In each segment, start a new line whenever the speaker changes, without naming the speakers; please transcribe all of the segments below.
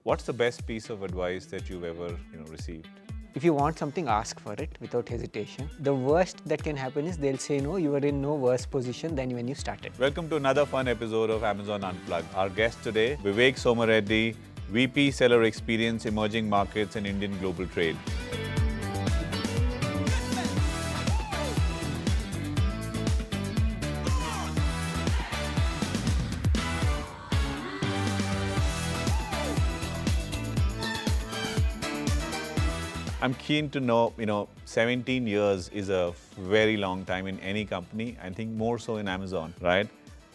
What's the best piece of advice that you've ever received?
If you want something, ask for it without hesitation. The worst that can happen is they'll say no. You are in no worse position than when you started.
Welcome to another fun episode of Amazon Unplugged. Our guest today, Vivek Somareddy, VP Seller Experience, Emerging Markets and Indian Global Trade. I'm keen to know, 17 years is a very long time in any company. I think more so in Amazon, right?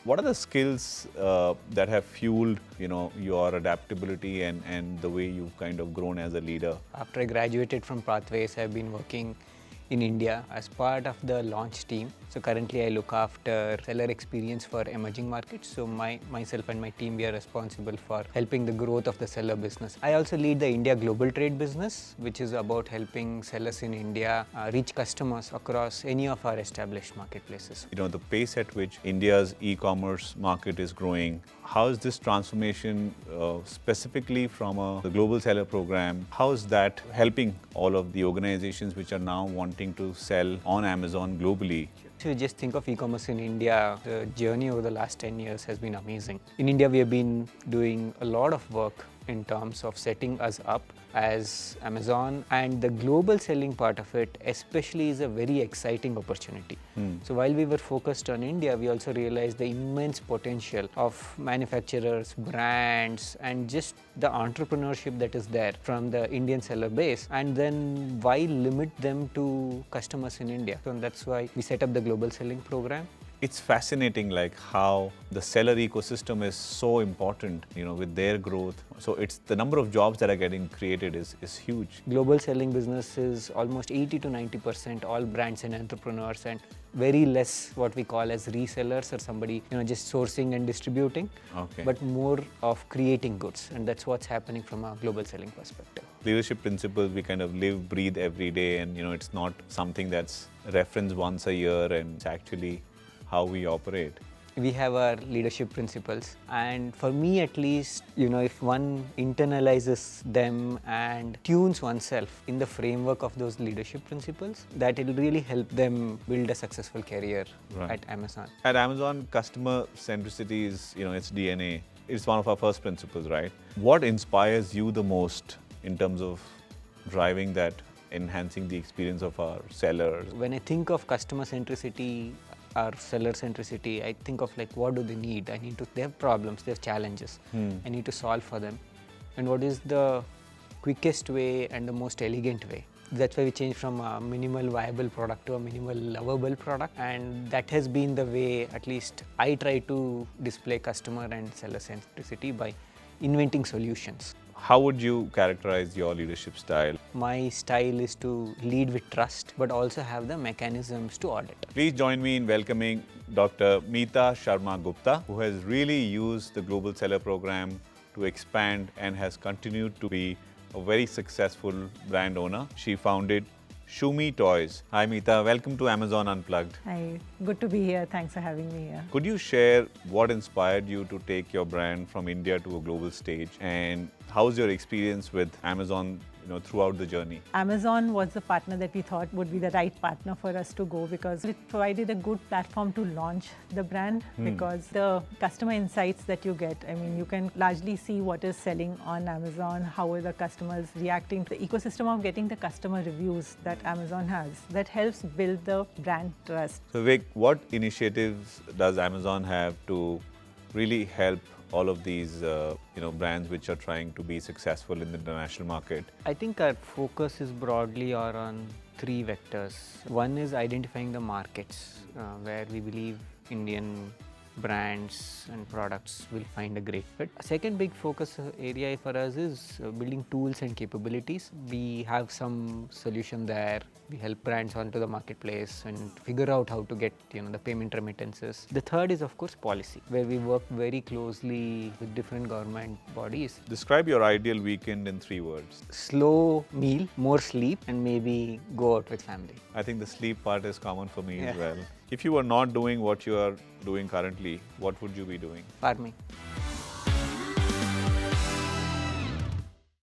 What are the skills that have fueled, your adaptability and the way you've kind of grown as a leader?
After I graduated from Pathways, I've been working in India as part of the launch team. So currently I look after seller experience for emerging markets. So myself and my team, we are responsible for helping the growth of the seller business. I also lead the India Global Trade business, which is about helping sellers in India reach customers across any of our established marketplaces.
The pace at which India's e-commerce market is growing, how is this transformation specifically from the global seller program? How is that helping all of the organizations which are now wanting to sell on Amazon globally?
If you just think of e-commerce in India, the journey over the last 10 years has been amazing. In India, we have been doing a lot of work in terms of setting us up as Amazon, and the global selling part of it especially is a very exciting opportunity. So while we were focused on India, we also realized the immense potential of manufacturers, brands, and just the entrepreneurship that is there from the Indian seller base, and then why limit them to customers in India? So that's why we set up the global selling program.
It's fascinating how the seller ecosystem is so important, with their growth. So it's the number of jobs that are getting created is huge.
Global selling business is almost 80 to 90% all brands and entrepreneurs, and very less what we call as resellers or somebody, just sourcing and distributing, but more of creating goods. And that's what's happening from a global selling perspective.
Leadership principles, we kind of live, breathe every day, and it's not something that's referenced once a year, and it's actually how we operate.
We have our leadership principles, and for me at least, if one internalizes them and tunes oneself in the framework of those leadership principles, that it'll really help them build a successful career at Amazon.
At Amazon, customer centricity is, its DNA. It's one of our first principles, right? What inspires you the most in terms of driving that, enhancing the experience of our sellers?
When I think of customer centricity, our seller centricity, I think of what do they need? They have problems, they have challenges. I need to solve for them. And what is the quickest way and the most elegant way? That's why we changed from a minimal viable product to a minimal lovable product. And that has been the way, at least I try to display customer and seller centricity by inventing solutions.
How would you characterize your leadership style?
My style is to lead with trust, but also have the mechanisms to audit.
Please join me in welcoming Dr. Meeta Sharma Gupta, who has really used the Global Seller Program to expand and has continued to be a very successful brand owner. She founded Shumi Toys. Hi Meeta, welcome to Amazon Unplugged.
Hi, good to be here. Thanks for having me here.
Could you share what inspired you to take your brand from India to a global stage, and how's your experience with Amazon throughout the journey?
Amazon was the partner that we thought would be the right partner for us to go, because it provided a good platform to launch the brand, because the customer insights that you get, you can largely see what is selling on Amazon, how are the customers reacting, the ecosystem of getting the customer reviews that Amazon has, that helps build the brand trust.
So Vivek, what initiatives does Amazon have to really help all of these brands which are trying to be successful in the international market?
I think our focus is broadly on three vectors. One is identifying the markets where we believe Indian brands and products will find a great fit. A second big focus area for us is building tools and capabilities. We have some solution there. We help brands onto the marketplace and figure out how to get the payment remittances. The third is of course policy, where we work very closely with different government bodies.
Describe your ideal weekend in 3 words.
Slow meal, more sleep, and maybe go out with family.
I think the sleep part is common for me as well. If you were not doing what you are doing currently, what would you be doing?
Farming.